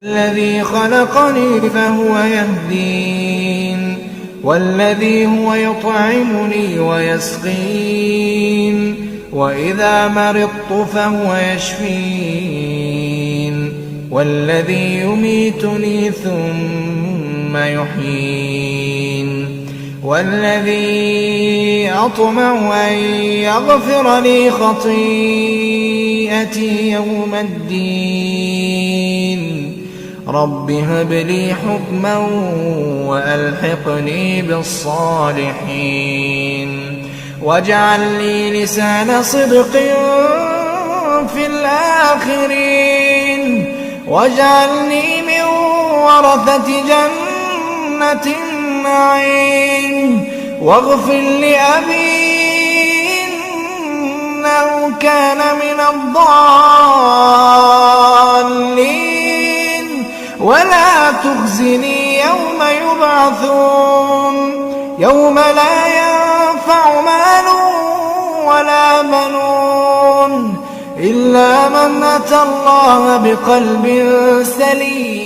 الذي خلقني فهو يهدين والذي هو يطعمني ويسقين وإذا مرضت فهو يشفين والذي يميتني ثم يحيين والذي أطمع أن يغفر لي خطيئتي يوم الدين رب هب لي حكما وألحقني بالصالحين واجعل لي لسان صدق في الآخرين واجعلني من ورثة جنة النعيم واغفر لأبي إنه كان من الضالين ولا تخزني يوم يبعثون يوم لا ينفع مال ولا بنون إلا من أتى الله بقلب سليم